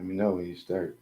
Let me know when you start.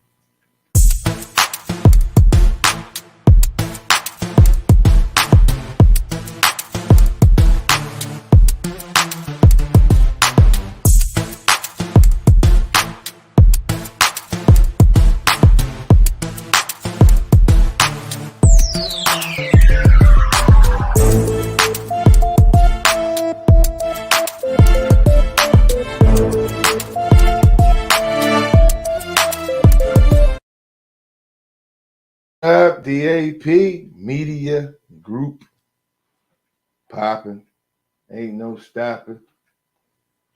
DAP Media Group popping. Ain't no stopping.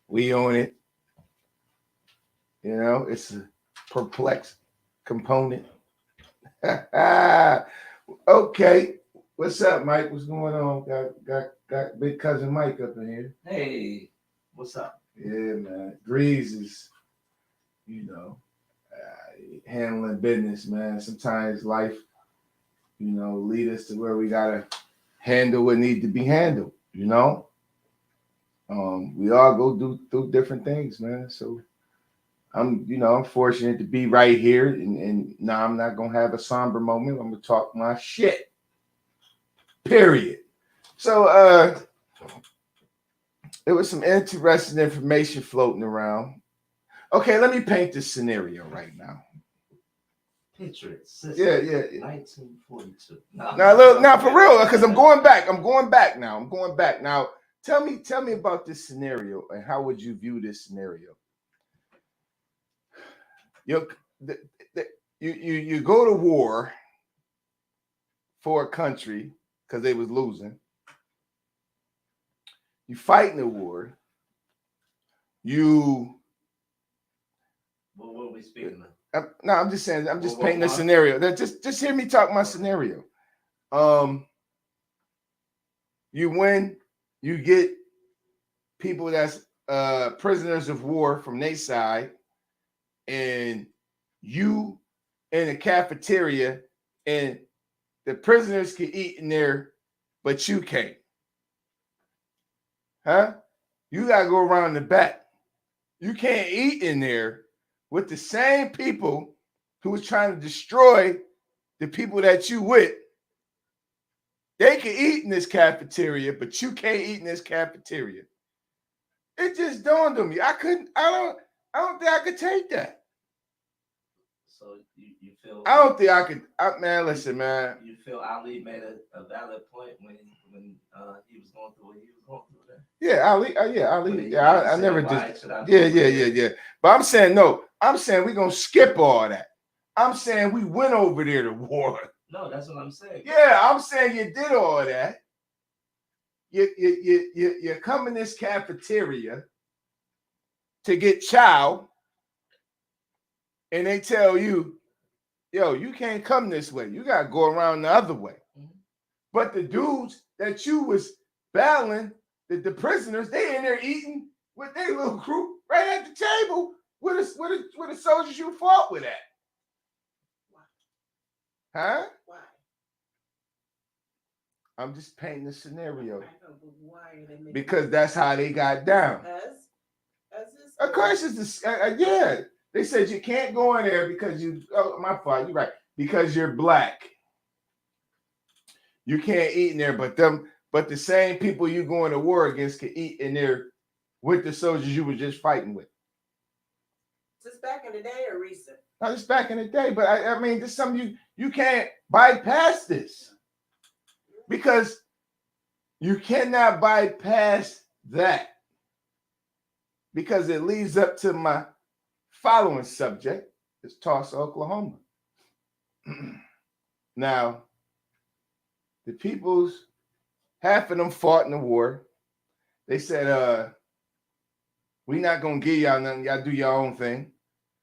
We on it. You know, it's a perplex component. Okay. What's up, Mike? What's going on? Got big cousin Mike up in here. Hey, what's up? Yeah, man. Greeze is, handling business, man. Sometimes life, lead us to where we gotta handle what needs to be handled. We all go through different things, man. So I'm fortunate to be right here, and now I'm not gonna have a somber moment. I'm gonna talk my shit. Period. So there was some interesting information floating around. Okay, let me paint this scenario right now. Picture it. Yeah. 1942. Now for real, because I'm going back. I'm going back now. Tell me about this scenario and how would you view this scenario? You go to war for a country because they was losing. You fight in the war. What are we speaking of? No, I'm just saying. I'm just painting a scenario. Just hear me talk my scenario. You win. You get people that's prisoners of war from their side, and you in a cafeteria, and the prisoners can eat in there, but you can't. Huh? You gotta go around the back. You can't eat in there with the same people who was trying to destroy the people that you with. They can eat in this cafeteria, but you can't eat in this cafeteria. It just dawned on me. I don't think I could take that. So you feel? I don't think I could. Man, listen, man. You feel Ali made a valid point when he was going through what he was going through there? Yeah, Ali. Yeah, I never just. Yeah. But I'm saying no. I'm saying we're gonna skip all that. I'm saying we went over there to war. No, that's what I'm saying. Yeah, I'm saying you did all that. You come in this cafeteria to get chow, and they tell you, yo, you can't come this way. You gotta go around the other way. Mm-hmm. But the dudes that you was battling, the prisoners, they in there eating with their little group right at the table with the soldiers you fought with at. Why? Huh? Why? I'm just painting the scenario. Why because that's how they got down. Of course, it's yeah. They said you can't go in there because you. Oh, my fault. You're right. Because you're black. You can't eat in there, but the same people you going to war against can eat in there with the soldiers you were just fighting with. Just back in the day or recent? Not just back in the day, but I mean, this is something you can't bypass this. Because you cannot bypass that. Because it leads up to my following subject. It's Tulsa, Oklahoma. Now, the peoples, half of them fought in the war. They said, we're not going to give y'all nothing. Y'all do your own thing.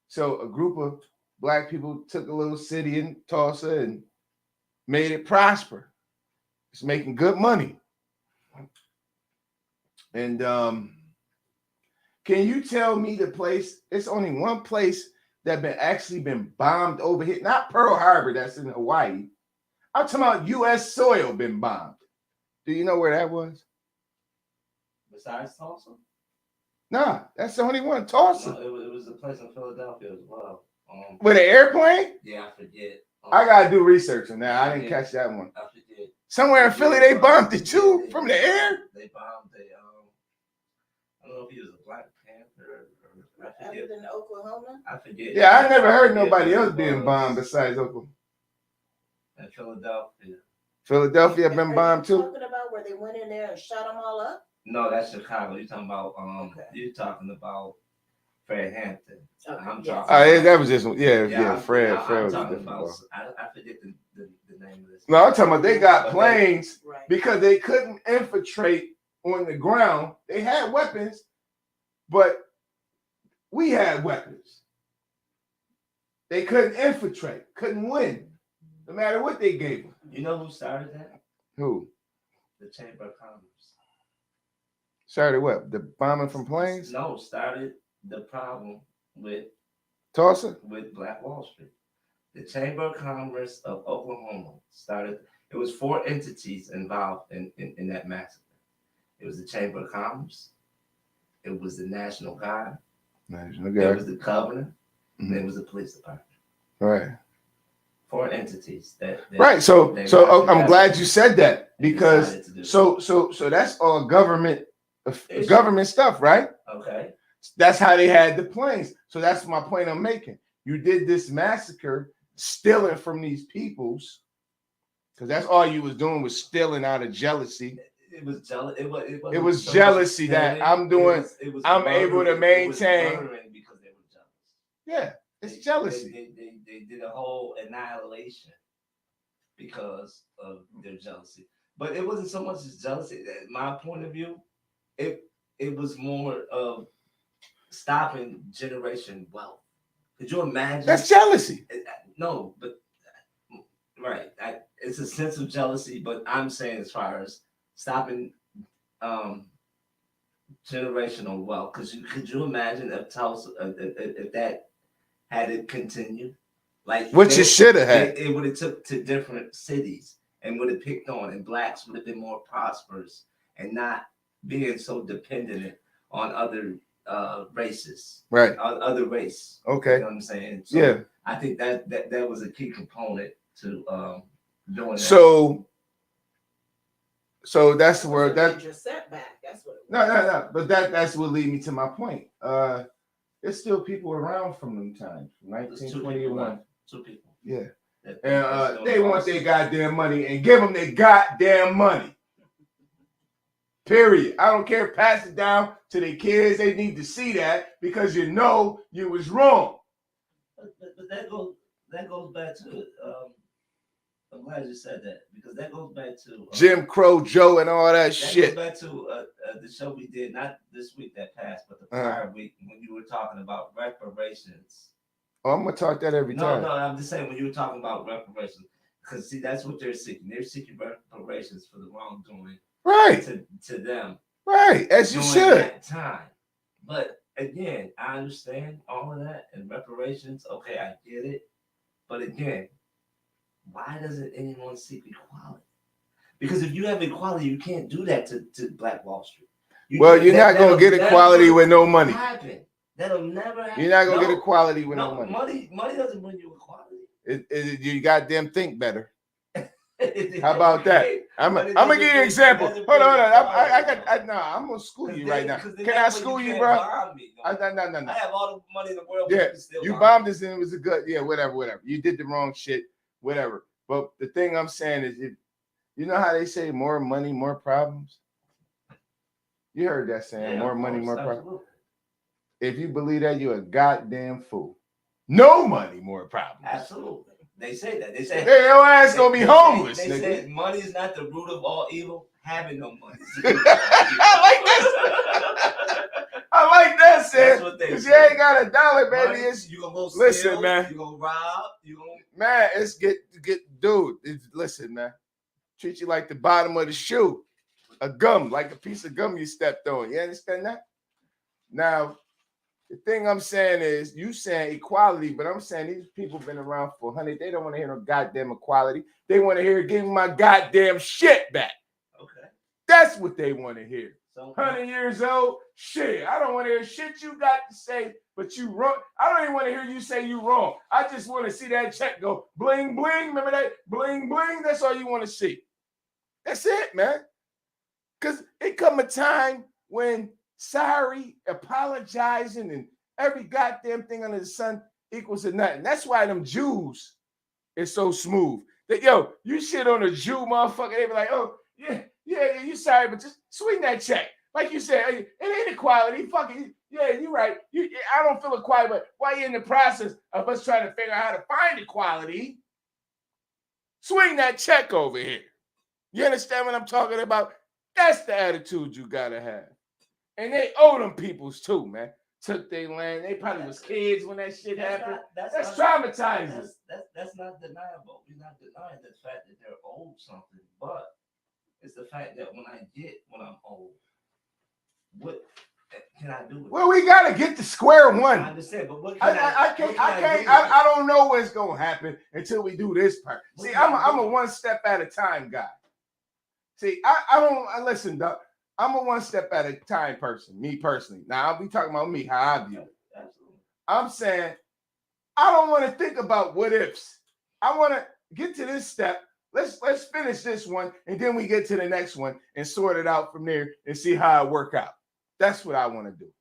So a group of black people took a little city in Tulsa and made it prosper. It's making good money. And can you tell me the place? It's only one place that actually been bombed over here. Not Pearl Harbor, that's in Hawaii. I'm talking about U.S. soil been bombed. Do you know where that was? Besides Tulsa? Nah, that's the only one. Tulsa. No, it was a place in Philadelphia as well. With an airplane? Yeah, I forget. I gotta do research on that. I didn't catch that one. I forget. Somewhere in Philly, they bombed it too from the air. They bombed I don't know if he was a Black Panther or I Other forget. than Oklahoma? I forget. Yeah, I never heard forget nobody where else it being was. bombed besides Oklahoma. In Philadelphia. Philadelphia been Are bombed you too. talking about where they went in there and shot them all up? No, that's Chicago. You're talking about Okay. You're talking about Fred Hampton. Okay, I'm yes. talking. Yeah, that was just yeah. Fred I'm was a talking different about. ball. I forget the name of this. No, I'm talking about they got But planes Right. because they couldn't infiltrate on the ground. They had weapons, but we had weapons. They couldn't infiltrate, couldn't win, no matter what they gave them. You know who started that? Who The Chamber of Commerce. started what? The bombing from planes? No, started the problem with Tulsa? Black Wall Street. The Chamber of Commerce of Oklahoma started. It was 4 entities involved in that massacre. It was the Chamber of Commerce. It was the National Guard. It was the governor. And it was the police department. Right. 4 entities that right. So I'm glad you said that They because decided to do so that's all government stuff, right? Okay. That's how they had the planes. So that's my point I'm making. You did this massacre, stealing from these peoples, because that's all you was doing was stealing out of jealousy. It was jealous. It was jealousy that I'm doing. I'm able to maintain. Because they were jealous. Yeah, it's jealousy. They did a whole annihilation because of their jealousy. But it wasn't so much as jealousy. My point of view, it was more of stopping generation wealth. Could you imagine? That's jealousy. No, but right. It's a sense of jealousy, but I'm saying as far as stopping generational wealth. Could you imagine if Tulsa, if that had it continued? Like Which it should have had. It would have took to different cities and would have picked on, and blacks would have been more prosperous and not being so dependent on other races. Right. Other race. Okay. You know what I'm saying? So yeah. I think that was a key component to doing that. So that's where that major setback. That's what. No. But that's what lead me to my point. There's still people around from them times, 1921. 2 people. Yeah. And they want their goddamn money and give them their goddamn money. Period. I don't care. Pass it down to their kids. They need to see that because you know you was wrong. But that goes back to. I'm glad you said that because that goes back to Jim Crow Joe and all that shit. That goes back to the show we did, not this week that passed, but the prior week when you were talking about reparations. Oh, I'm gonna talk that every time. No, I'm just saying when you were talking about reparations, because see, that's what they're seeking. They're seeking reparations for the wrongdoing, right, to them, right, as you should. That time, but again, I understand all of that and reparations. Okay, I get it, but again, why doesn't anyone seek equality? Because if you have equality, you can't do that to Black Wall Street. You're not gonna get equality with no money. That'll never happen. You're not gonna get equality with no money. Money doesn't bring you equality. You goddamn think better. How about that? I'm gonna give you an example. Hold on. I'm gonna school you right now. Can I school you, bro? No. I have all the money in the world. Yeah, you bombed us and it was a good. Yeah, whatever. You did the wrong shit. Whatever. But the thing I'm saying is, if you know how they say more money, more problems. You heard that saying, more money, more problems. If you believe that, you're a goddamn fool. No money, more problems. Absolutely. They say that. They say your ass gonna be homeless. They said money is not the root of all evil. Having no money. I like that. I like that, Sam. That's what they say. You ain't got $1, baby. It's you gonna go steal, listen, man. You gonna rob. You gonna man. It's dude. Listen, man. Treat you like the bottom of the shoe, a gum, like a piece of gum you stepped on. You understand that? Now. The thing I'm saying is, you saying equality, but I'm saying these people been around for 100. They don't want to hear no goddamn equality. They want to hear, give me my goddamn shit back. Okay. That's what they want to hear. So 100 years old. Shit, I don't want to hear shit you got to say, but you wrong. I don't even want to hear you say you wrong. I just want to see that check go bling, bling. Remember that? Bling, bling. That's all you want to see. That's it, man. Because it come a time when sorry, apologizing, and every goddamn thing under the sun equals to nothing. That's why them Jews is so smooth. That, yo, you shit on a Jew, motherfucker, they be like, oh, yeah, you sorry, but just swing that check. Like you said, it ain't equality. Fucking, yeah, you're right. I don't feel equality, but while you're in the process of us trying to figure out how to find equality, swing that check over here. You understand what I'm talking about? That's the attitude you gotta have. And they owe them peoples too, man. Took their land. They probably was kids when that shit happened. That's traumatizing. That's not deniable. We're not denying the fact that they're owed something, but it's the fact that when I'm old, what can I do with it? Well, we gotta get to square one. I understand, but what I can't. I don't know what's gonna happen until we do this part. See, I'm a one step at a time guy. See, I don't listen, Doc. I'm a one step at a time person, me personally. Now I'll be talking about me, how I view it. Absolutely. I'm saying I don't want to think about what ifs. I want to get to this step. Let's finish this one, and then we get to the next one and sort it out from there and see how it work out. That's what I want to do.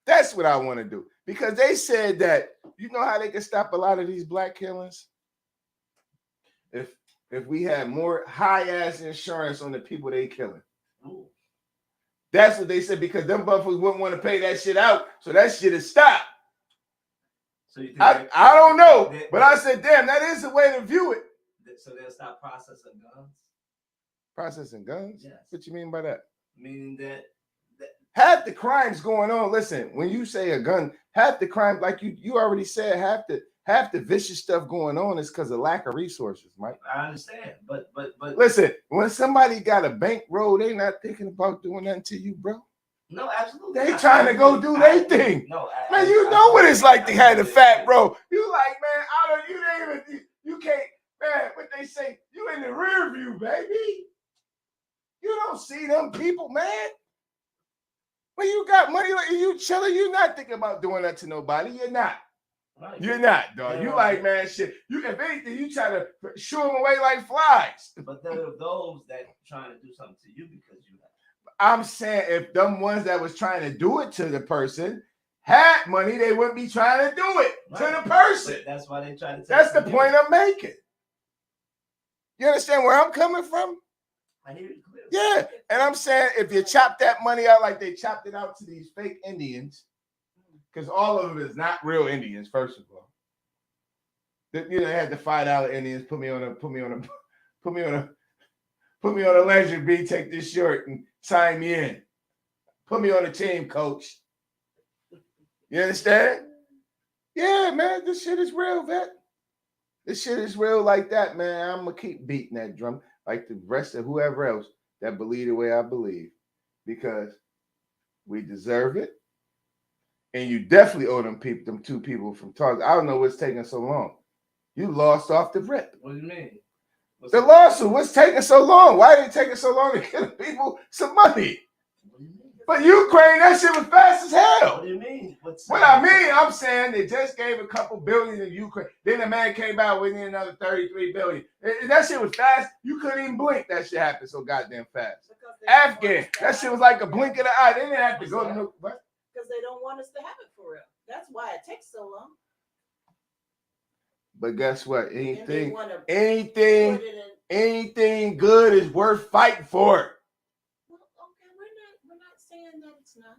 That's what I want to do. Because they said that, you know how they can stop a lot of these black killings? If we had more high-ass insurance on the people they killing. Ooh. That's what they said, because them buffers wouldn't want to pay that shit out. So that shit is stopped. So you think I don't know. But I said, damn, that is the way to view it. So they'll stop processing guns? Processing guns? Yes. What you mean by that? Meaning that half the crimes going on. Listen, when you say a gun, half the crime, like you already said, half the vicious stuff going on is because of lack of resources, Mike. I understand, but listen, when somebody got a bankroll, they not thinking about doing nothing to you, bro. No, absolutely. They trying to go do their thing. No, man, you know what it's like to have the fat bro. You like, man, you can't, man. What they say, you in the rear view, baby. You don't see them people, man. When you got money, like you chilling, you're not thinking about doing that to nobody. You're not. Right. You're not, dog. You like, man, shit. You, if anything, you try to shoo them away like flies. But there are those that trying to do something to you because you have. I'm saying if them ones that was trying to do it to the person had money, they wouldn't be trying to do it to the person. But that's why they try to. That's the point I'm making. You understand where I'm coming from? I hear you clearly. Yeah, and I'm saying if you chop that money out like they chopped it out to these fake Indians, because all of them is not real Indians. First of all, they had the $5 Indians put me on a leisure B, take this shirt and sign me in. Put me on a team, coach. You understand? Yeah, man, this shit is real, vet. This shit is real like that, man. I'm gonna keep beating that drum like the rest of whoever else that believe the way I believe, because we deserve it. And you definitely owe them two people from Target. I don't know what's taking so long. You lost off the rip. What do you mean? The lawsuit, what's taking so long? Why did it take so long to give people some money? What do you mean? But Ukraine, that shit was fast as hell. What do you mean? I'm saying they just gave a couple billion to Ukraine. Then the man came out with another 33 billion. And that shit was fast. You couldn't even blink. That shit happened so goddamn fast. Afghan, that shit was like a blink of the eye. They didn't have to go to no what? Because they don't want us to have it for real. That's why it takes so long. But guess what? Anything good is worth fighting for. Well, okay, we're not saying that it's not.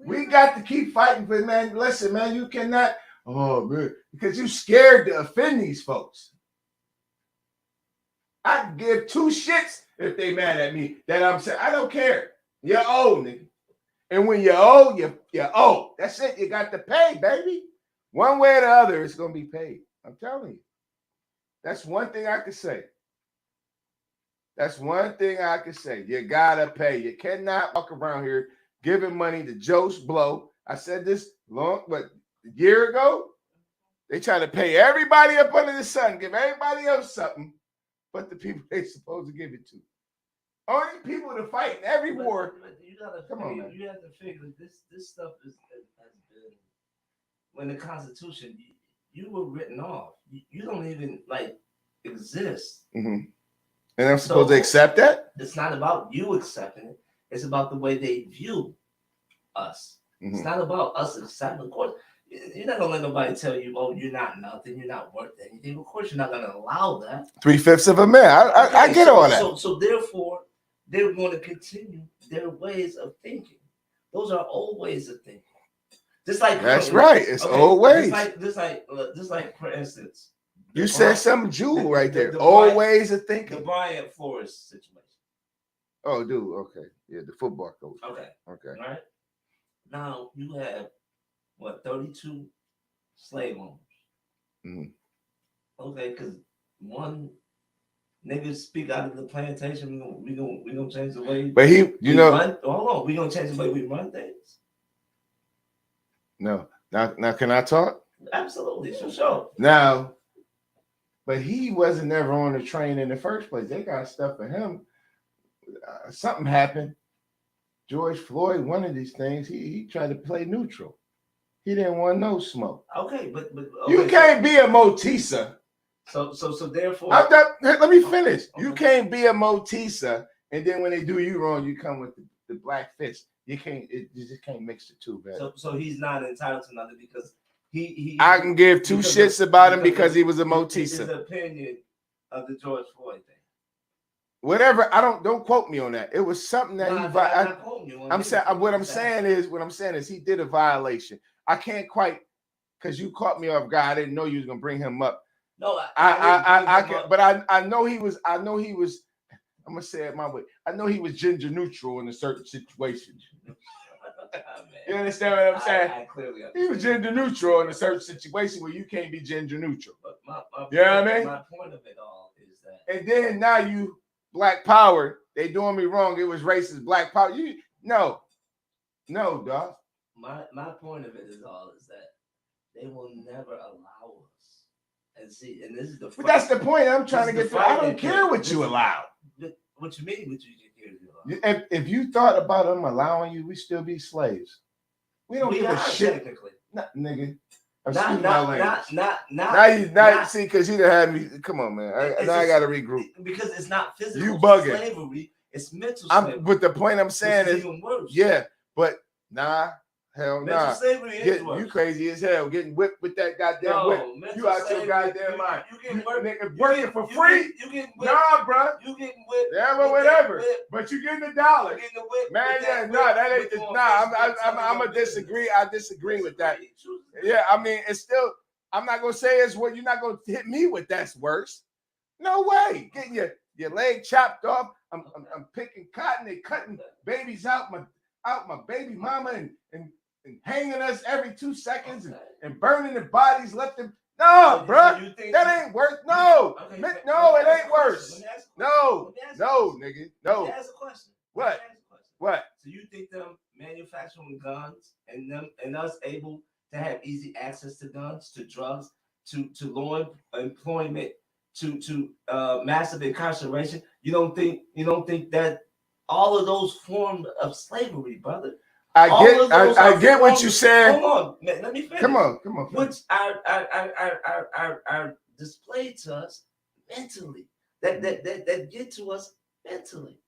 We got to keep fighting for it, man. Listen, man, you cannot, because you're scared to offend these folks. I can give two shits if they mad at me that I'm saying. I don't care. You owe, nigga. And when you owe, you owe. That's it. You got to pay, baby. One way or the other, it's going to be paid. I'm telling you. That's one thing I can say. You got to pay. You cannot walk around here giving money to Joe's Blow. I said this a year ago. They try to pay everybody up under the sun, give everybody else something, but the people they supposed to give it to. Only people to fight in every war. But you gotta Come on, man. You have to figure this stuff has been when the Constitution you were written off. You don't even like exist. Mm-hmm. And I'm supposed to accept that? It's not about you accepting it. It's about the way they view us. Mm-hmm. It's not about us accepting. Of course, you're not gonna let nobody tell you, "Oh, you're not nothing. You're not worth anything." Of course, you're not gonna allow that. 3/5 of a man. I get all that. So therefore, they're going to continue their ways of thinking. Those are old ways of thinking. Just like that's right. It's old ways. Just like for instance, you said some jewel right there. Old ways of thinking. The Bryant Forrest situation. Oh, dude. Okay. Yeah, the football coach. Okay. Okay. All right. Now you have 32 slave owners. Mm-hmm. Okay, because one nigga speak out of the plantation, we gonna change the way. But hold on, we gonna change the way we run things. No. Now can I talk? Absolutely, sure. Now, but he wasn't ever on the train in the first place. They got stuff for him. Something happened. George Floyd, one of these things, he tried to play neutral. He didn't want no smoke. Okay, but okay, you can't be a Motisa. So therefore, let me finish. Okay. You can't be a Motisa, and then when they do you wrong, you come with the black fist. You just can't mix the two, man. So he's not entitled to nothing because he I can give two shits about him because he was a Motisa. His opinion of the George Floyd thing. Whatever, don't quote me on that. It was something that what I'm saying is he did a violation. I can't quite, because you caught me off guard. I didn't know you was gonna bring him up. No, I know he was. I'm gonna say it my way. I know he was gender neutral in a certain situation. You understand what I'm saying? I clearly understand. He was gender neutral in a certain situation where you can't be gender neutral. But you know what I mean? My point of it all is that. And then now you black power. They doing me wrong. It was racist black power. No, dog. My point of it is that they will never allow us. And see, and this is the. But that's the point I'm trying to get to. I don't care what you allow. What you mean? What you care? If you thought about them allowing you, we still be slaves. We don't give a shit. Technically. Nigga. Not see, because you done had me. Come on, man. I got to regroup. Because it's not physical you bugging. slavery. It's mental slavery. But the point I'm saying is even worse. Yeah, but hell mental slavery is worse. You crazy as hell. Getting whipped with that goddamn whip. You out your goddamn mind. You getting whipped. Working for free? You getting whipped. Nah, bro. You getting whipped. Yeah, but whatever. But you getting $1. You getting the whip. Man, that ain't the. I'm gonna disagree. I disagree with that. Yeah, I mean, it's still. I'm not gonna say it's what you're not gonna hit me with. That's worse. No way. Getting your leg chopped off. I'm picking cotton. They cutting babies out my baby mama and hanging us every 2 seconds and burning the bodies. Let them. No, bro. That ain't worse. No, no, it ain't worse. No, nigga. No. Let me ask a question. What? So you think them manufacturing guns and us able to have easy access to guns, to drugs, to law employment, to massive incarceration? You don't think that all of those forms of slavery, brother? I get what you said. Hold on, man, let me finish. Come on. Which are displayed to us mentally. That get to us mentally.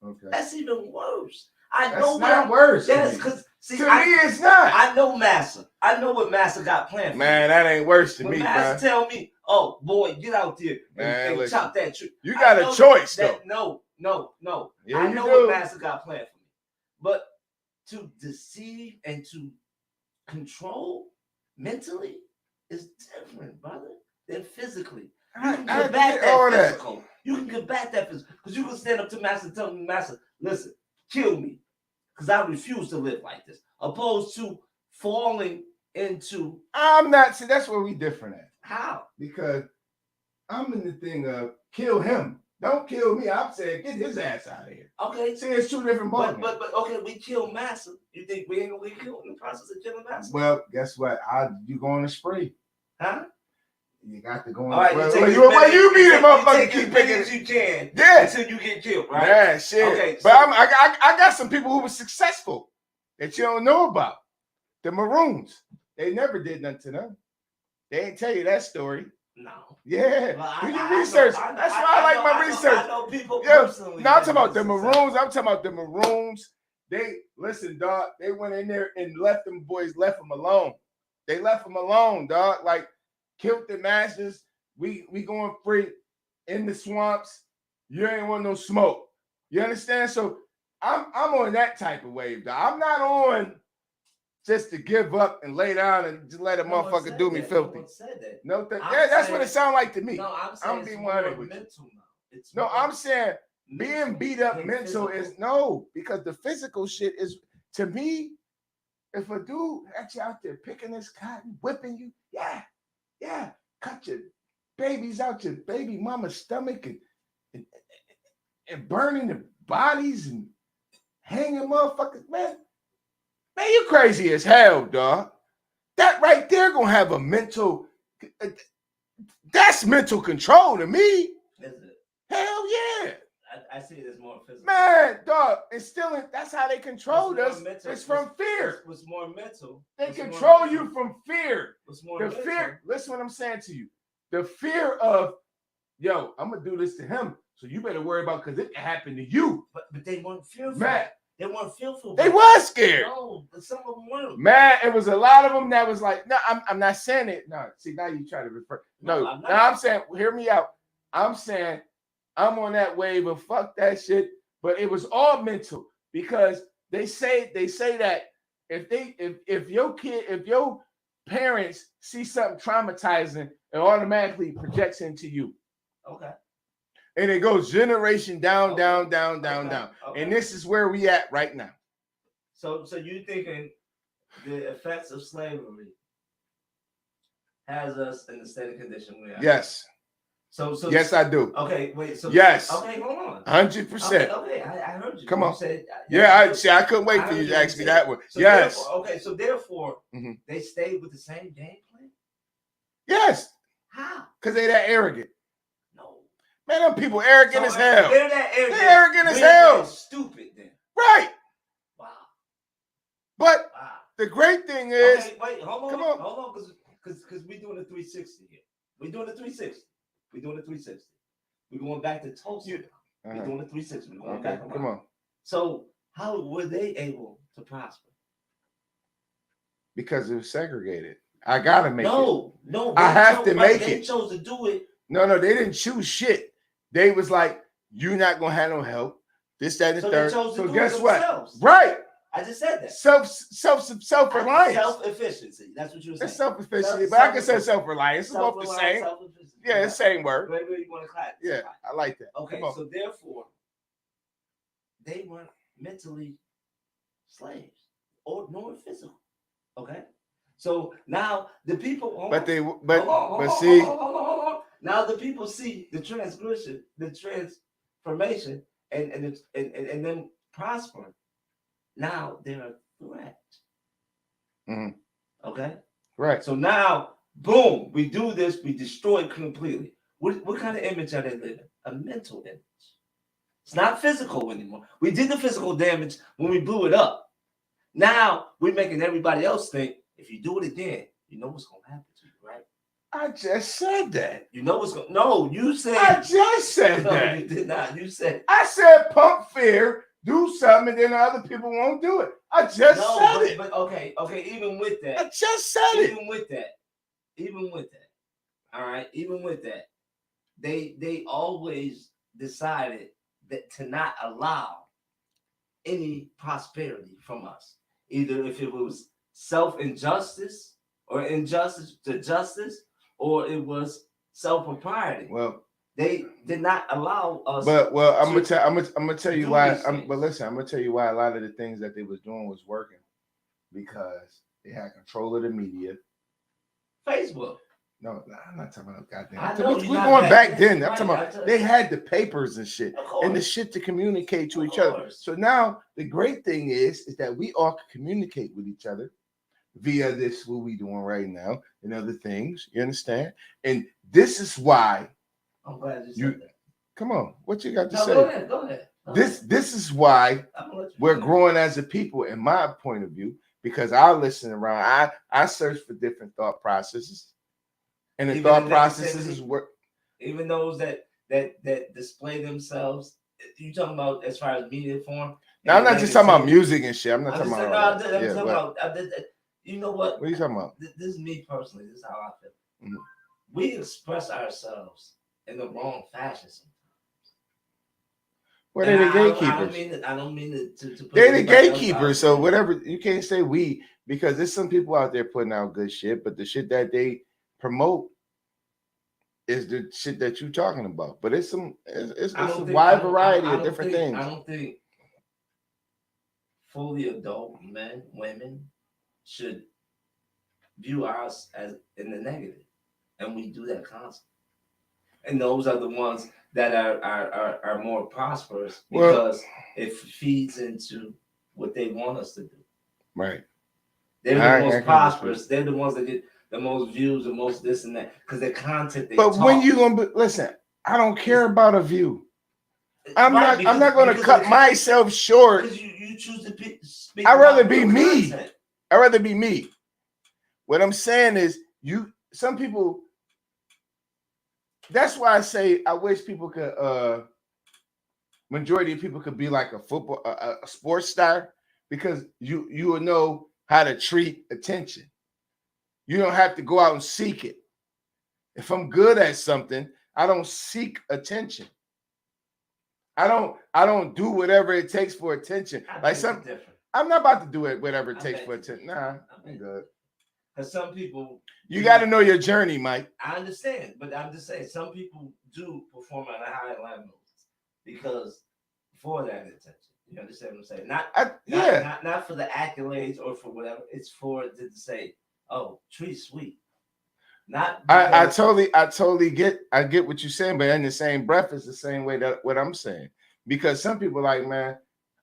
Okay. That's even worse. That's not worse. Yes, because to me it's not. I know Massa. I know what Massa got planned for man, me. That ain't worse to me, Massa tell me, oh boy, get out there and chop that tree. You got a choice, though. No. Yeah, I know what Massa got planned for me. But to deceive and to control mentally is different, brother, than physically. You can combat that physical. You can combat that physical. Because you can stand up to Massa and tell Massa, listen, kill me. Because I refuse to live like this. Opposed to falling into. I'm not. See, that's where we different at. How? Because I'm in the thing of kill him. Don't kill me. I'm saying get his ass out of here. Okay. See, it's two different ballgames. But okay, we killed Massa. You think we ain't gonna get killed in the process of killing Massa? Well, guess what? You go on a spree. Huh? You got to go on. All right, Well, you take you mean it, motherfucker? take Keep as many picking as you can, Yeah. until you get killed, right? Yeah, shit. Okay, but so- I got some people who were successful that you don't know about. The Maroons. They never did nothing to them. They ain't tell you that story. No. Yeah. Well, Do your I research. know, That's why I like my research. I know people Yeah. personally. No, I'm that talking about been the successful. Maroons. I'm talking about the Maroons. They listen, dog. They went in there and left them boys, left them alone. They left them alone, dog. Like killed the masters. We going free in the swamps. You ain't want no smoke. You understand? So I'm on that type of wave, dog. I'm not on just to give up and lay down and just let a motherfucker do me filthy. No one said that. No, that's what it sounds like to me. No, I'm saying being it's more more with you. mental now. It's No, more I'm saying being mental beat up than mental physical. is no, because the physical shit is, to me, if a dude actually out there picking his cotton, whipping you, yeah, cut your babies out your baby mama's stomach and burning the bodies and hanging motherfuckers, man, you crazy as hell, dog. That right there gonna have a mental, that's mental control to me. Is it? Hell yeah. I see it as more physical. Man, dog, instilling, that's how they controlled us. Mental? It's from fear. What's more mental? They What's more control mental? you from fear. What's more The mental? fear, listen what I'm saying to you. The fear of, yo, I'm gonna do this to him. So you better worry about, because it can happen to you. But they weren't fearful. Man, They weren't fearful. they was scared. No, but some of them weren't. Man, it was a lot of them that was like, no, I'm not saying it. No, see, now you try to refer. No, I'm not. now I'm saying, hear me out. I'm saying I'm on that wave of fuck that shit, but it was all mental, because they say that if your parents see something traumatizing, it automatically projects into you. Okay. And it goes generation down, Okay. down. Okay. And this is where we at right now. So you thinking the effects of slavery has us in the state of condition we are? Yes. So yes, I do. Okay, wait. So yes. Okay, hold on. 100%. Okay, I heard you. Come on. You said, I couldn't wait for you to ask me that one. So yes. Therefore, Mhm. they stayed with the same game plan. Yes. How? Because they that arrogant. No. Man, them people arrogant as hell. They're that arrogant. They're arrogant as hell. Stupid then. Right. Wow. But the great thing is, okay, wait, hold on, because we're doing a 360 here. We're doing a 360. We're going back to Tulsa. We're doing a 360. We're going back. Come on. So how were they able to prosper? Because it was segregated. I gotta make it. No. I have to make They it. chose to do it. No, they didn't choose shit. They was like, you're not gonna have no help. This, that, and the third. So guess what? Right. I just said that. Self-reliance. Self-efficiency. That's what you were saying. It's self-efficiency, but I can say self-reliance. It's both the same. Yeah, it's the same word. Where you want to clap? Yeah, I like that. Okay, so therefore, they weren't mentally slaves nor physical. Okay, so now the people. Hold on. Now the people see the transgression, the transformation, and then prospering. Now they're a threat. Mm-hmm. Okay. Right. So now, boom, we do this, we destroy it completely. What kind of image are they living? A mental image. It's not physical anymore. We did the physical damage when we blew it up. Now we're making everybody else think if you do it again, you know what's going to happen to you, right? I just said that. You know what's going. No, you said. I just said that. No, you did not. You said. I said pump fear. Do something, and then other people won't do it. I just said it. But okay. Even with that, I just said it. Even with that, all right. Even with that, they always decided that to not allow any prosperity from us. Either if it was self-injustice or injustice to justice, or it was self-propriety. Well, they did not allow us. I'm gonna tell you why. But listen, I'm gonna tell you why a lot of the things that they was doing was working, because they had control of the media. Facebook. No, I'm not talking about goddamn. We're going back then. I'm talking about they had the papers and shit and the shit to communicate to each other. So now the great thing is that we all can communicate with each other. via this what we doing right now and other things. You understand? And this is why I'm glad you said that. Come on, what you got to No, say? go ahead. Go ahead. This is why we're finish. growing as a people, in my point of view, because I listen around. I search for different thought processes, and the Even thought in processes is negativity? what. Even those that display themselves, you talking about as far as media form? Now I'm not just talking about negativity? music and shit. I'm not I'm talking just about saying, all no, that. I'm Yeah, talking what? about. You know what? What are you talking about? This is me personally. This is how I feel. Mhm. We express ourselves in the wrong fashion sometimes. Well, they're the gatekeepers. I don't mean to put They're the anybody else out gatekeepers. So there. whatever, you can't say we, because there's some people out there putting out good shit, but the shit that they promote is the shit that you're talking about. But it's a wide variety of different things. I don't think fully adult men, women should view us as in the negative, and we do that constantly. And those are the ones that are more prosperous because it feeds into what they want us to do. Right. They're the most prosperous. They're the ones that get the most views, the most this and that, because their content. But when you gonna listen, I don't care about a view. I'm not going to cut myself short. Because you choose to speak. I'd rather be me. Content. I'd rather be me. What I'm saying is, some people. That's why I say I wish people could. Majority of people could be like a football, a sports star, because you will know how to treat attention. You don't have to go out and seek it. If I'm good at something, I don't seek attention. I don't do whatever it takes for attention. I'm not about to do it whatever it takes for attention. Nah, I'm good. Because some people, you got to know your journey, Mike. I understand, but I'm just saying some people do perform at a high level because for that attention. You understand what I'm saying? Not for the accolades or for whatever. It's for to say, oh, Tree's sweet. Not I totally get what you're saying, but in the same breath, it's the same way that what I'm saying. Because some people like, man,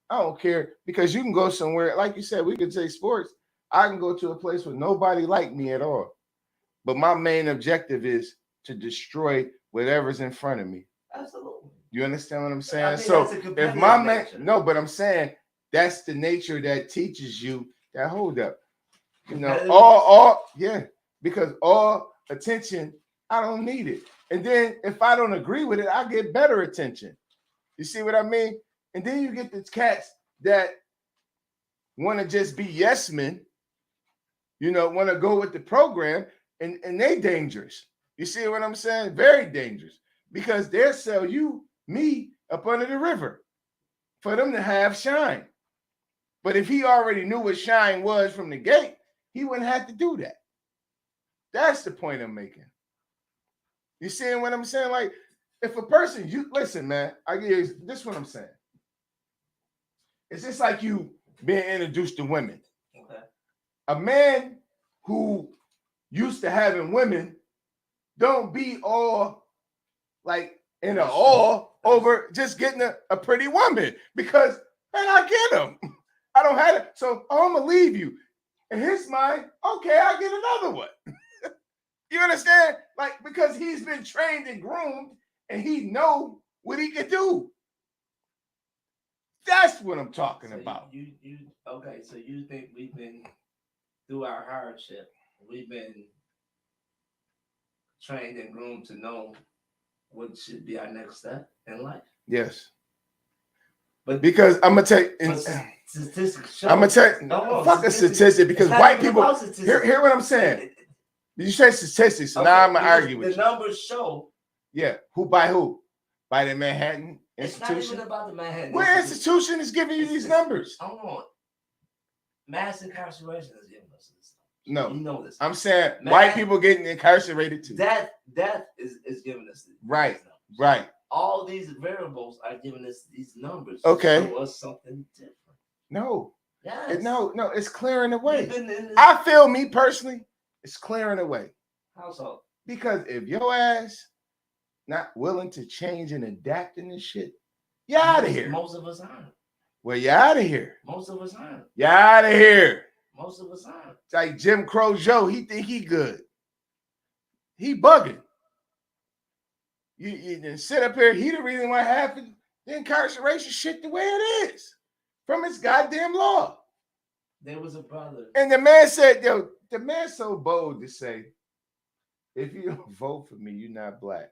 I don't care, because you can go somewhere, like you said, we could say sports. I can go to a place where nobody like me at all. But my main objective is to destroy whatever's in front of me. Absolutely. You understand what I'm saying? So if my man, no, but I'm saying that's the nature that teaches you that hold up. You know, because all attention, I don't need it. And then if I don't agree with it, I get better attention. You see what I mean? And then you get these cats that want to just be yes men, you know, want to go with the program, and they dangerous. You see what I'm saying? Very dangerous, because they'll sell me up under the river for them to have shine. But if he already knew what shine was from the gate, he wouldn't have to do that. That's the point I'm making. You seeing what I'm saying? Like, if a person, listen, man, this is what I'm saying. It's just like you being introduced to women. Okay. A man who used to having women don't be all like in an awe over just getting a pretty woman, because, man, I get them. I don't have it. So I'm going to leave you. In his mind, okay, I'll get another one. You understand? Like, because he's been trained and groomed and he know what he can do. That's what I'm talking about. Okay, so you think we've been, through our hardship, we've been trained and groomed to know what should be our next step in life? Yes. But because I'm gonna tell you, statistics show. I'm gonna tell you, fuck a statistic, because white people hear what I'm saying. You say statistics, so now I'm gonna argue with you. The numbers show. Yeah, by who? By the Manhattan Institution. It's not even about the Manhattan. What institution is giving you these numbers? Hold on. Mass incarceration is giving us this. No, you know this. I'm saying white people getting incarcerated too. Death is giving us this. Right. Right. All these variables are giving us these numbers. Okay. To show us something different. No. Yes. No, it's clearing the way. I feel, me personally, it's clearing the way. How so? Because if your ass not willing to change and adapt in this shit, you're out of here. Most of us aren't. Well, you're out of here. Most of us aren't. You're out of here. Most of us aren't. It's like Jim Crow Joe. He think he good. He bugging. You then sit up here. He the reason why half of the incarceration shit the way it is from its goddamn law. There was a brother. And the man said, yo, the man's so bold to say, if you don't vote for me, you're not black.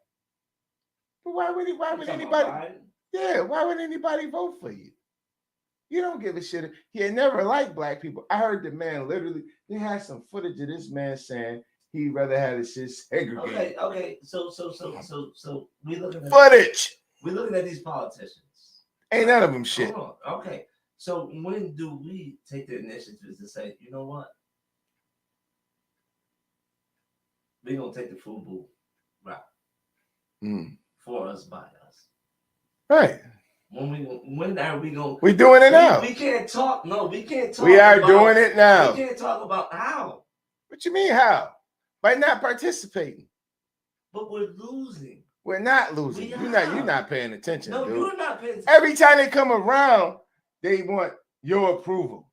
But why would anybody? Yeah, why would anybody vote for you? You don't give a shit. He had never liked black people. I heard the man literally, they had some footage of this man saying he'd rather have his shit segregated. Okay. So we looking at Footage. We looking at these politicians. Ain't none of them shit. Hold on. Okay. So when do we take the initiative to say, you know what? We're gonna take the FUBU route for us by us. Right. When are we going? We're doing it now. We can't talk. No, we can't talk. We are doing it now. We can't talk about how. What you mean how? By not participating. But we're losing. We're not losing. You're not paying attention. No, dude. you're not paying attention. Every time they come around, they want your approval.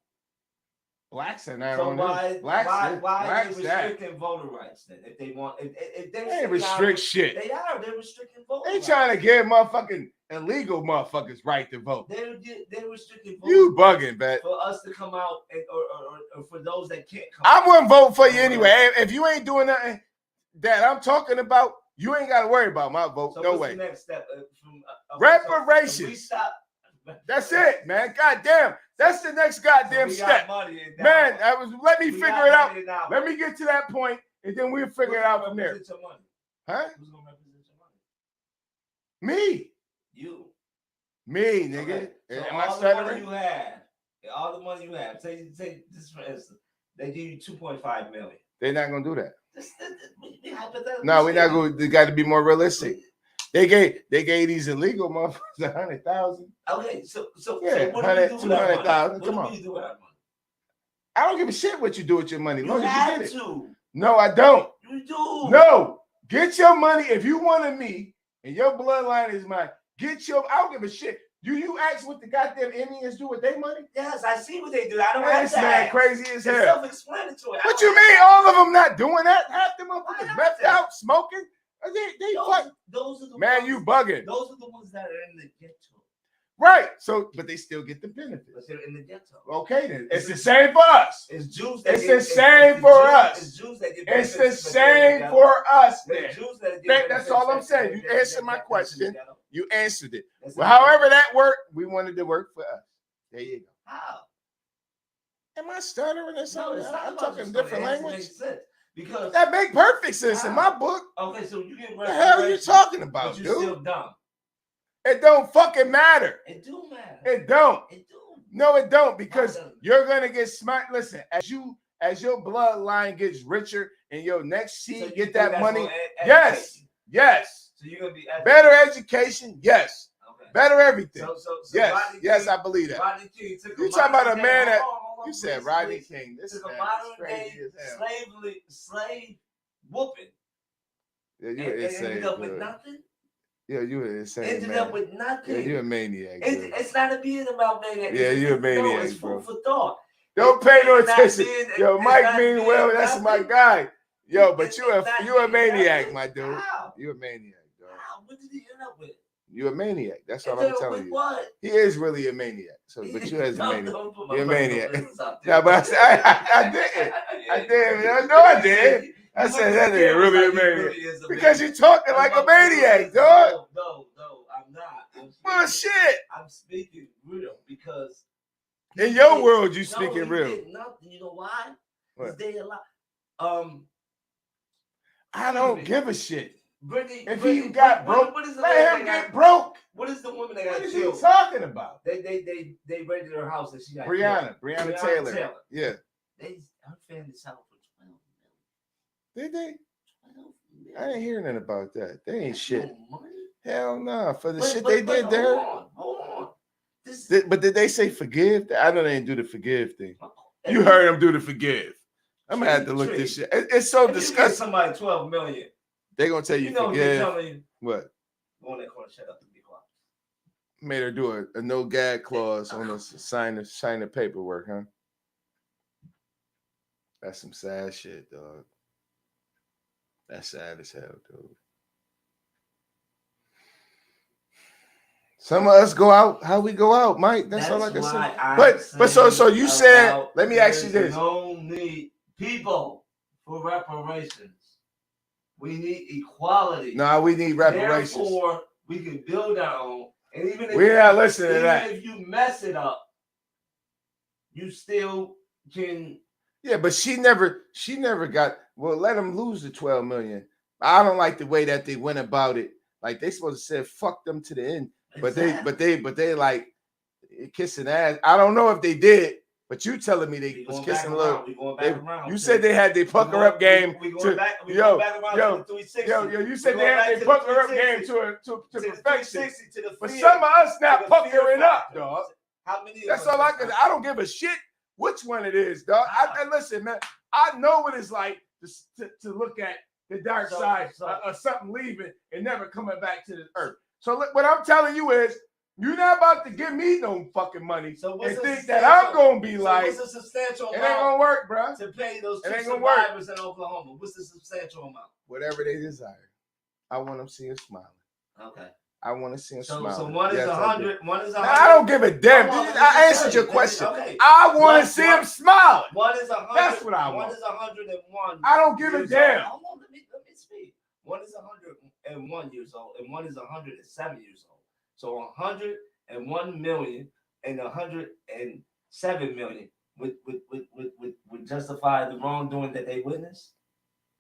Blacks are not on this. Why are they restricting voter rights then? If they want, if they ain't restrict shit. They're restricting voter rights. They trying to give motherfucking illegal motherfuckers right to vote. They're restricting voter You bugging, bet. For us to come out or for those that can't come I out. wouldn't vote for you anyway. If you ain't doing nothing that I'm talking about, you ain't got to worry about my vote. So no what's way. The next step Reparations. We stop. That's it, man. Goddamn. That's the next goddamn step. Man, let me figure it out. Let me get to that point, and then we'll figure it out from there. Huh? Who's going to represent your money? Me. You. Me, nigga. Okay. So Am I stuttering? All the money you have. Take this for instance. They give you $2.5 million. They're not going to do that. No, we're not going. They got to be more realistic. They gave these illegal motherfuckers 100,000. Okay, so yeah, what do you do with 200,000. Come on. What do you do with that money? I don't give a shit what you do with your money. You have to. No, I don't. You do. No, get your money if you wanted me and your bloodline is mine. Get your. I don't give a shit. Do you ask what the goddamn Indians do with their money? Yes, I see what they do. I don't have that. Man, crazy as hell. It's self-explanatory. What you mean? All of them not doing that? Half them motherfuckers left out smoking. Those are the man, ones, you bugging. Those are the ones that are in the ghetto. Right. So, but they still get the benefits. But they're in the ghetto. Okay, then. It's the same for us. It's Jews that the same for us. It's Jews that get It's the same for us, then. That's all I'm saying. You answered my question. You answered it. Well, however that worked, we wanted to work for us. There you go. How? Am I stuttering or something? No, I'm talking a different language. Because that make perfect sense in my book. Okay, so you get what the hell are you talking about, but dude? You're still dumb. It don't fucking matter. It do matter. It don't. It do. No, it don't, because you're gonna get smart. Listen, as your bloodline gets richer and your next seed so get that money. Yes. So you're gonna be better education. Yes. Okay. Better everything. So yes, I believe that. Rodney King You talking about a man that you please, said Rodney King. This is a modern day slave whooping. Yeah, you ended up with nothing. Yeah, you were insane. Ended up with nothing. Yeah, you're a maniac. It's not a being about maniac. Yeah, you're a maniac, no, it's food for thought. Don't pay no attention. Yo, Mike mean well. That's my guy. Yo, but you a maniac, my dude. You a maniac, dog. What did he end up with? You a maniac. That's all I'm telling you. What? He is really a maniac. So, but you as a maniac. You're a maniac. Yeah, but I did. I did. No, I did. I said that nigga really a maniac. Because you're talking like a maniac, dog. No, I'm not. Well, shit. I'm speaking real because in your world, you speaking real. Nothing. You know why? What? They allow. I don't give a shit. Brittany, if he got broke, let him get broke. What is the woman that got killed? What is he talking about? They raided her house and she got Breonna Taylor. Yeah. Her family sold for $12 million. Did they? I didn't hear nothing about that. They ain't shit. No money. Hell no. For the shit they did there. Hold on. But did they say forgive? I know they didn't do the forgive thing. You heard them do the forgive. I'm gonna have to look this shit. It's so disgusting. Somebody $12 million. They're gonna tell you forgive. What? Go in that corner, shut up and be quiet. Made her do a no gag clause on us sign the paperwork, huh? That's some sad shit, dog. That's sad as hell, dude. Some of us go out how we go out, Mike. That's all I can say. But so you said, let me ask you this. No need people for reparations. We need equality. No, we need reparations. Therefore, we can build our own. And even if we're not listening to that. Even if you mess it up, you still can. Yeah, but she never got. Well, let them lose the 12 million. I don't like the way that they went about it. Like they supposed to say, fuck them to the end. Exactly. But they like kissing ass. I don't know if they did, but you telling me they was kissing a little. You said they had their pucker up game. Yo, you said they had their pucker up game to perfection. But some of us not puckering up, dog. How many? That's all I can. I don't give a shit which one it is, dog. I listen, man. I know what it's like to look at the dark side of something leaving and never coming back to the earth. So what I'm telling you is, you're not about to give me no fucking money and think that I'm gonna be like, what's a substantial amount? It ain't gonna work, bro. To pay those two survivors in Oklahoma, what's the substantial amount? Whatever they desire. I want them seeing smiling. Okay. I want to see him smiling. So one is 100. One is 100. I don't give a damn. I answered your question. Okay. I want to see him smiling. One is 100. That's what I want. One is 101. I don't give a damn. Hold on, let me speak. One is 101 years old, and one is 107 years old. So 101 million and 107 million would justify the wrongdoing that they witnessed.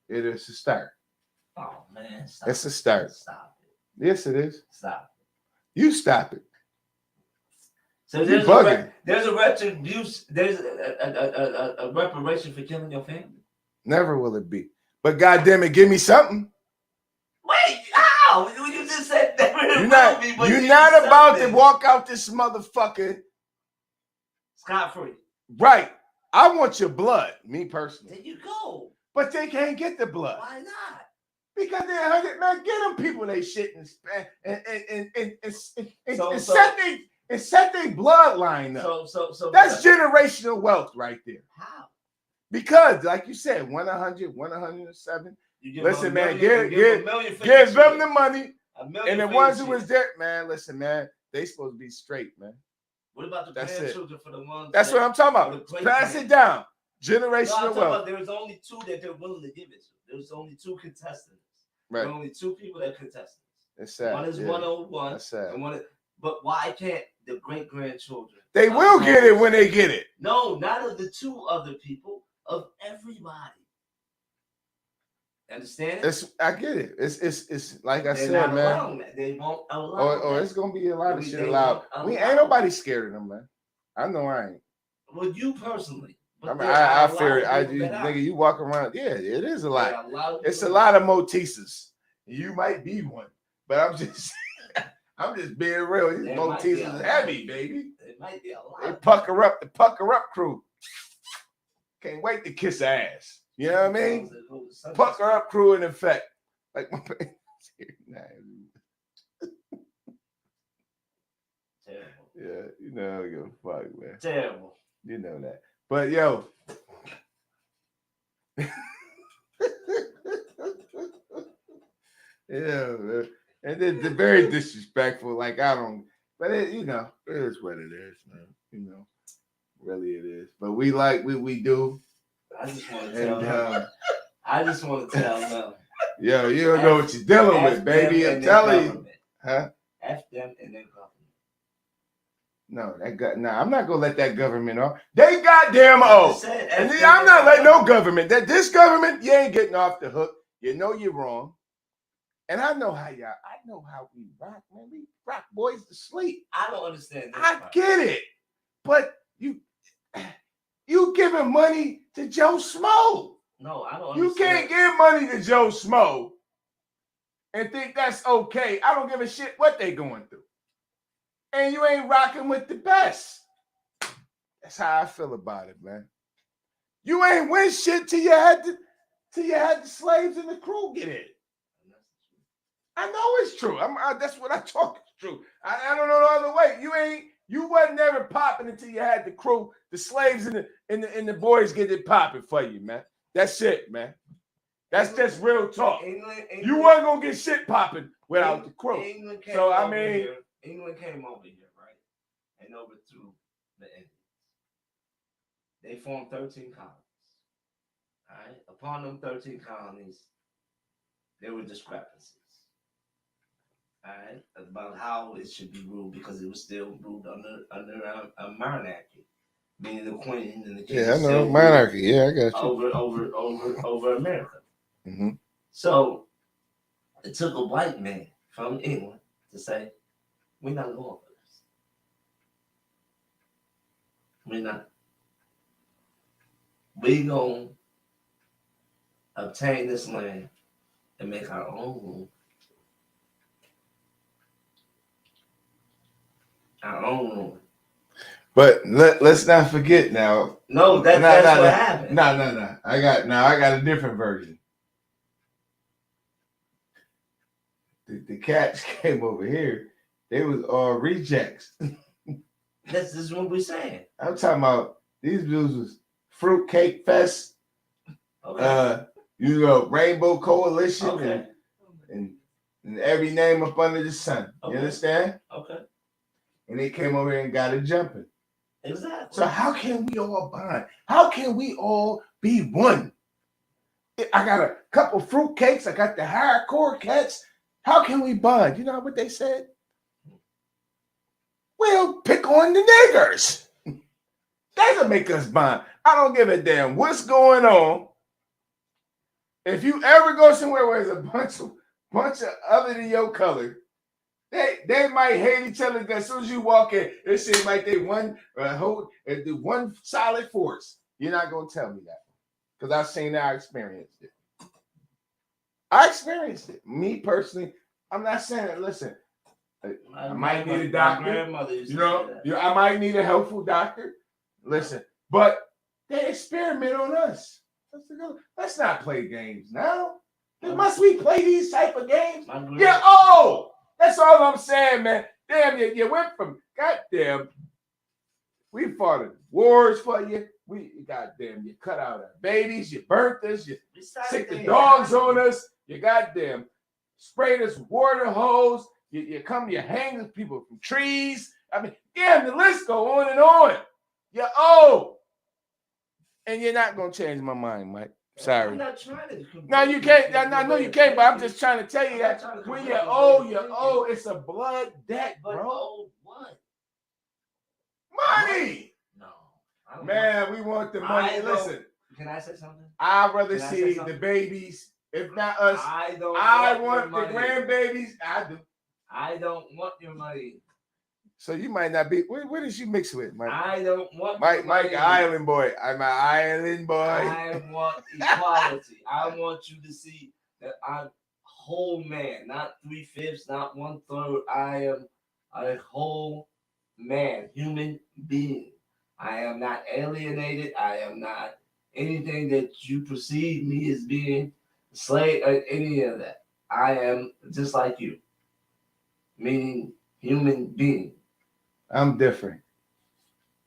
It is a start. Oh man, it's a start. Stop it. Yes, it is. Stop it. You stop it. So there's a retribution. There's a reparation for killing your family. Never will it be. But goddamn it, give me something. Wait, how? You just said that. You're not about to walk out this motherfucker scot-free. Right. I want your blood, me personally. There you go. But they can't get the blood. Why not? Because they're 100, man. Get them people they shit and set their bloodline up. So that's generational wealth right there. How? Because, like you said, 100, 107. Listen, man, give them the money. And the ones who was there, man, listen, man, they supposed to be straight, man. What about the grandchildren for the ones? That's what I'm talking about. Pass it down. Generational wealth. There was only two that they're willing to give it to. There was only two contestants. Right. There were only two people that contested. It's sad. One is 101. That's sad. And but why can't the great-grandchildren? They will get it when they get it. No, not of the two other people, of everybody. Understand it? I get it. It's like I said, man. They won't allow. Or it's gonna be a lot of shit allowed. We ain't nobody scared of them, man. I know I ain't. Well, you personally. I mean, I fear it. Nigga, you walk around. Yeah, it is a lot. It's a lot of Motisas. You might be one, but I'm just being real. These Motisas is heavy, baby. It might be a lot. They pucker up, the pucker up crew. Can't wait to kiss ass. You know what I mean? Pucker up crew in effect. Like my Terrible. Yeah, you know, I don't give a fuck, man. Terrible. You know that. But yo. Yeah, man. And they're very disrespectful. Like I don't, but it is what it is, man. Really it is. But we do. I just want to tell them. I just want to tell them. Yo, you don't know what you're dealing with, baby. I'm telling you. Huh? F them and their government. No, I'm not gonna let that government off. They goddamn old. And I'm not letting no government. This government, you ain't getting off the hook. You know you're wrong. And I know how we rock, man. We rock boys to sleep. I don't understand this. I get it. But you giving money to Joe Smo. No, I don't understand. You can't give money to Joe Smo and think that's okay. I don't give a shit what they going through. And you ain't rocking with the best. That's how I feel about it, man. You ain't win shit till you had the slaves and the crew get in. I know it's true. That's what I talk is true. I don't know the other way. You You wasn't never popping until you had the crew, the slaves and the boys get it popping for you, man. That's it, man. That's just real talk. England, You wasn't gonna get shit popping without the crew. England came So I over mean, here. England came over here, right, and overthrew the Indians. They formed 13 colonies. All right. Upon them 13 colonies, there were discrepancies. All right, about how it should be ruled because it was still ruled under a monarchy, meaning the queen and the king. Yeah, I know monarchy. Yeah, I got you. Over America. Mm-hmm. So it took a white man from England to say, "We're not going for this. We're not. We're gonna obtain this land and make our own rule." Our own rule. But let's not forget now. No, that's what happened. No. I got a different version. The cats came over here. They was all rejects. This is what we're saying. I'm talking about these dudes was Fruitcake Fest. Okay. Rainbow Coalition Okay. and every name up under the sun. Okay. You understand? Okay. And they came over here and got it jumping. Exactly. So how can we all bond? How can we all be one? I got a couple fruitcakes. I got the hardcore cats. How can we bond? You know what they said? We'll pick on the niggers. That'll make us bond. I don't give a damn what's going on. If you ever go somewhere where there's a bunch of other than your color, they might hate each other because as soon as you walk in, it seems like they one solid force. You're not gonna tell me that because I've seen it, I experienced it. I experienced it. Me personally, I'm not saying that. Listen, I might need a doctor. I might need a helpful doctor. Listen, but they experiment on us. Let's not play games now. Must we play these type of games? Yeah. Oh. That's all I'm saying, man. Damn, you went from goddamn. We fought in wars for you. Goddamn, you cut out our babies, you burnt us, you sick the dogs on us, you goddamn sprayed us with water hose, you hang people from trees. I mean, damn, the list go on and on. You're old. And you're not gonna change my mind, Mike. Sorry. I'm not trying to. No, you can't. I know you can't, but I'm just trying to tell you that when you're old, it's a blood debt, bro. Old what? Money. No. Man, we want the money. Listen. Can I say something? I'd rather see the babies, if not us. I want the grandbabies. I do. I don't want your money. So you might not be. What did you mix with, Mike? I don't want Mike, island boy. I'm an island boy. I want equality. I want you to see that I'm a whole man, not 3/5, not 1/3. I am a whole man, human being. I am not alienated. I am not anything that you perceive me as being slave or any of that. I am just like you, meaning human being. I'm different.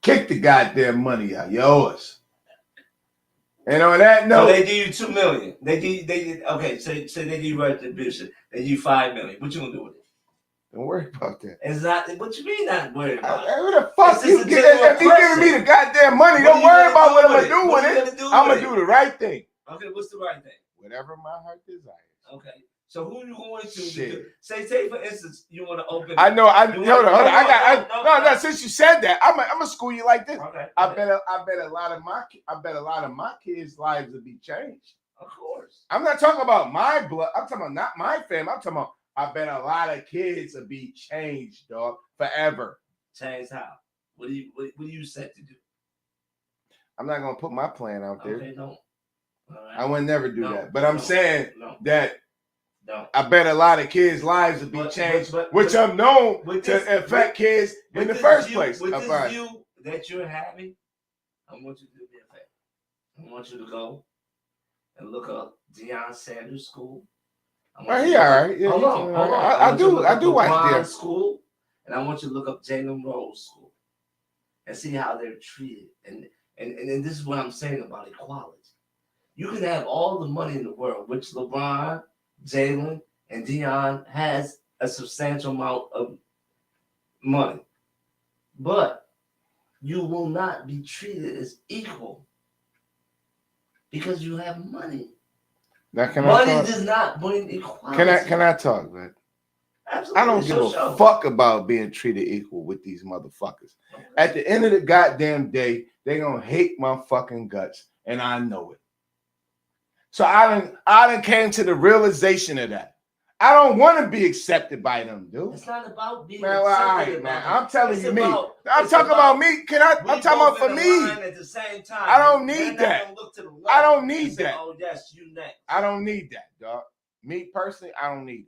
Kick the goddamn money out. You owe us. And on that note, so they give you $2 million. Okay. So they give you retribution. They give you $5 million. What you gonna do with it? Don't worry about that. It's not. What you mean not worried about it? What the fuck you giving me the goddamn money? Don't worry about what I'm gonna do with it. I'm gonna do the right thing. Okay. What's the right thing? Whatever my heart desires. Okay. So who you going to say for instance, you want to open. I know. Hold on. No. Since you said that, I'm gonna school you like this. Okay. I bet a lot of my kids' lives will be changed. Of course. I'm not talking about my blood. I'm talking about not my family. I'm talking about. I bet a lot of kids will be changed, dog, forever. Changed how? What do you set to do? I'm not gonna put my plan out there. Okay, don't. Right. I would never do that. But I'm saying that. No. I bet a lot of kids' lives will be changed, which I'm known to affect kids in the first place. With this view that you're having, I want you to do me a favor. I want you to go and look up Deion Sanders' school. He all right. Yeah, hold on. I do watch Deion school, and I want you to look up Jalen Rose School. and see how they're treated. And this is what I'm saying about equality. You can have all the money in the world, which LeBron, Jalen, and Dion has a substantial amount of money, but you will not be treated as equal because you have money. Now, Money does not bring equality. Can I talk, man? Absolutely. I don't give a fuck about being treated equal with these motherfuckers. Okay. At the end of the goddamn day, they gonna hate my fucking guts, and I know it. So I done came to the realization of that. I don't want to be accepted by them, dude. It's not about being accepted. All right, man. I'm telling you, me. I'm talking about me. I'm talking about for me. At the same time, I don't need that. I don't need that. Oh, yes, you next. I don't need that, dog. Me personally, I don't need it.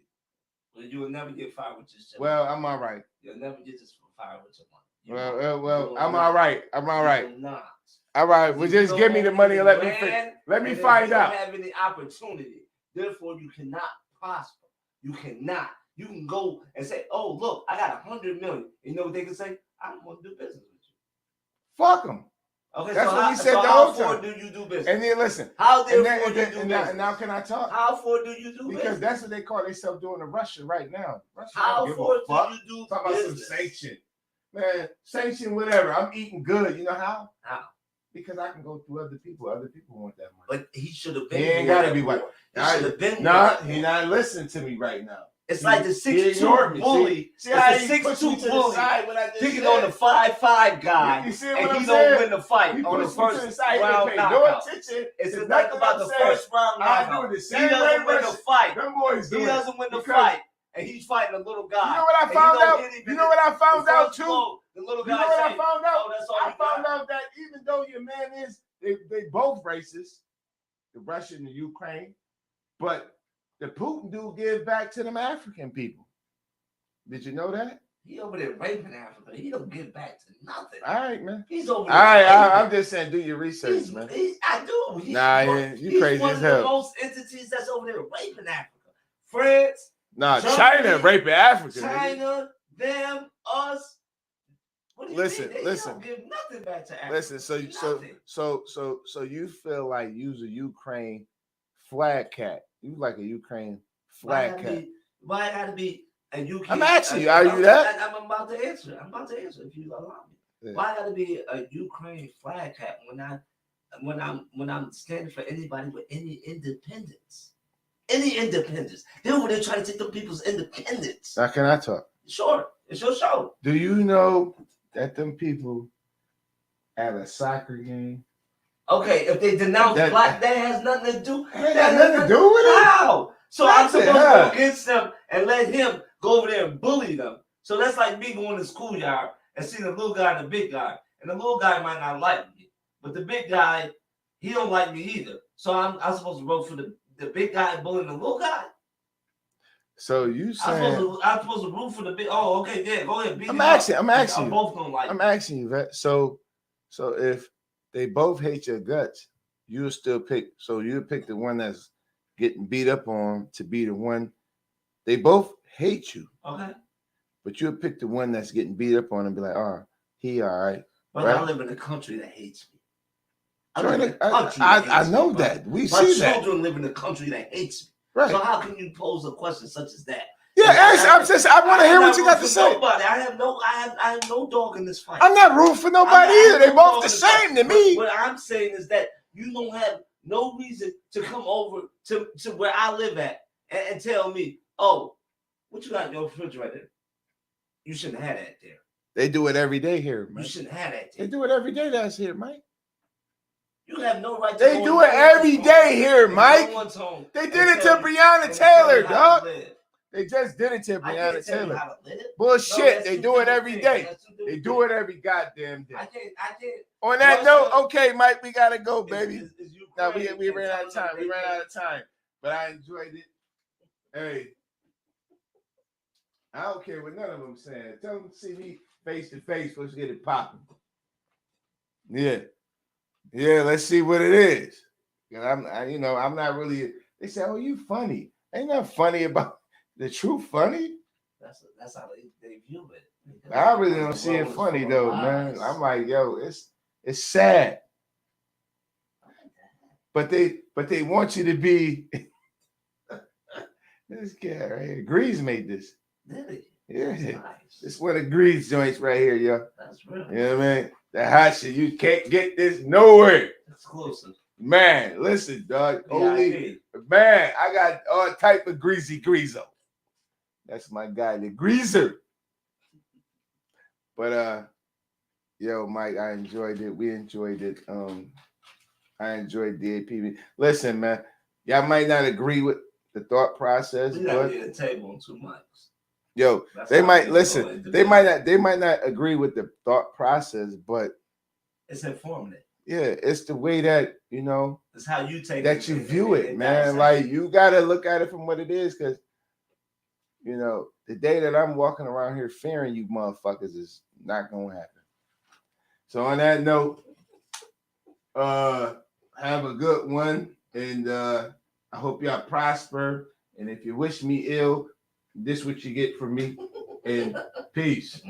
Well, you will never get fired with your shit. Well, I'm all right. You'll never get this fired with your money. Well, I'm all right. I'm all right. You will not. All right, well, just give me the money and let me find out. You don't have any opportunity. Therefore, you cannot prosper. You cannot. You can go and say, "Oh, look, I got 100 million." You know what they can say? I don't want to do business with you. Fuck them. Okay, that's so what we said the how whole far time. do you do business? And then listen. How therefore do you do business? And now can I talk? How far do you do business? Because that's what they call themselves doing in Russia right now. Russia how far do you do talk business? About some sanction. Man, sanction, whatever. I'm eating good. You know how? How? Because I can go through other people. Other people want that money. But he should have been. He ain't got to be white. He should have been. No, he not listening to me right now. It's like the 6'2" bully. See how it's he the 6'2" bully picking on the 5'5" guy, you see and what he don't win the fight he on the first round knockout. No attention. It's not about the first round knockout. He doesn't win the fight. Them boys do he doesn't win the fight, and he's fighting a little guy. You know what I found out? You know what I found out too? The little guy. You know what I found out? Oh, that's all I found out that even though your man is, they both racist, the Russian and the Ukraine, but the Putin dude gives back to them African people. Did you know that? He over there raping Africa. He don't give back to nothing. All right, man. He's over there. All right, I'm just saying, do your research, man. I do. You crazy as hell. He's one of the most entities that's over there raping Africa. France. Nah, Germany, China raping Africa. China, them, us. What do you listen. don't give nothing back to Africa. Listen, so you feel like you's a Ukraine flag cat. You like a Ukraine flag cat. Why I gotta be? And you I'm asking you, are you that? I'm about to answer. If you allow me. Yeah. Why I gotta be a Ukraine flag cat when I'm standing for anybody with any independence? Any independence. They're over there trying to take the people's independence. Now can I talk? Sure. It's your show. Do you know that them people at a soccer game? Okay, if they denounce black, that has nothing to do. That has nothing to do with it. How? So I'm supposed to go against them and let him go over there and bully them. So that's like me going to the schoolyard and seeing the little guy and the big guy. And the little guy might not like me, but the big guy, he don't like me either. So I'm supposed to vote for the big guy bullying the little guy. So you saying I'm supposed to root for the big? Oh, okay, yeah, go ahead. I'm asking you. Both gonna like. I'm asking you, Vet. So if they both hate your guts, you'll still pick. So you pick the one that's getting beat up on to be the one. They both hate you. Okay. But you'll pick the one that's getting beat up on and be like, oh, he all right. But right? I live in a country that hates me. I know that. We see that. My children live in a country that hates me. Right. So how can you pose a question such as that? Yeah, I want to hear what you got to say. Nobody. I have no dog in this fight. I'm not rooting for nobody either. They're both the same to me. What I'm saying is that you don't have no reason to come over to where I live at and tell me, oh, what you got in your refrigerator? You shouldn't have that there. They do it every day here, man. You shouldn't have that there. They do it every day that's here, Mike. You have no right to They do it every day here, Mike. They did it to Breonna Taylor, dog. They just did it to Breonna Taylor. Bullshit. They do it every day. They do it every goddamn day. I can't. On that note, okay, Mike, we gotta go, baby. Now we ran out of time. We ran out of time. But I enjoyed it. Hey. I don't care what none of them saying. Tell them to see me face to face. Let's get it popping. Yeah. Yeah, let's see what it is. I'm not really. They say, "Oh, you funny." Ain't nothing funny about the truth. Funny. That's how they view it. I really don't see it funny though, man. I'm like, yo, it's sad. But they want you to be this guy right here. Grease made this. Really? Yeah. Nice. This one of the Grease joints right here, yo. That's really You know what I mean? The hot shit. You can't get this nowhere. exclusive. Man, listen, dog. Only VIP. man, I got all type of greasy greaso. That's my guy, the greaser. But yo, Mike, I enjoyed it. We enjoyed it. I enjoyed DAP. Listen, man, y'all might not agree with the thought process, We gotta but get a table on 2 mics. yo, That's they how might we listen. go into They business. might not agree with the thought process, but It's informative. yeah, it's the way that It's how you take that it you and- view and- it, and man. dissect Like it. you gotta look at it from what it is, because the day that I'm walking around here fearing you motherfuckers is not gonna happen. So on that note, have a good one, and I hope y'all prosper. And if you wish me ill, this what you get from me. And peace.